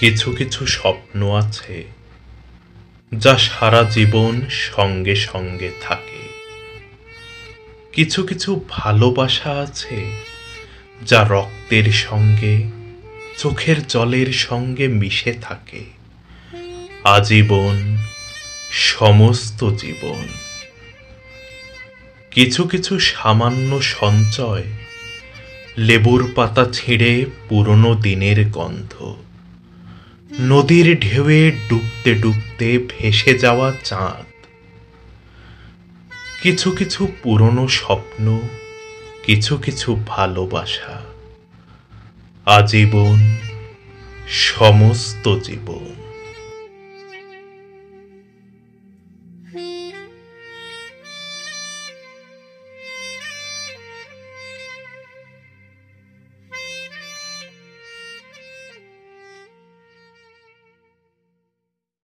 কিছু কিছু স্বপ্ন আছে যা সারা জীবন সঙ্গে সঙ্গে থাকে। কিছু কিছু ভালোবাসা আছে যা রক্তের সঙ্গে, চোখের জলের সঙ্গে মিশে থাকে আজীবন, সমস্ত জীবন। কিছু কিছু সামান্য সঞ্চয়, লেবুর পাতা ছিঁড়ে পুরনো দিনের গন্ধ, নদীর ঢেউয়ে ডুবতে ডুবতে ভেসে যাওয়া চাঁদ। কিছু কিছু পুরনো স্বপ্ন, কিছু কিছু ভালোবাসা, আজীবন, সমস্ত জীবন।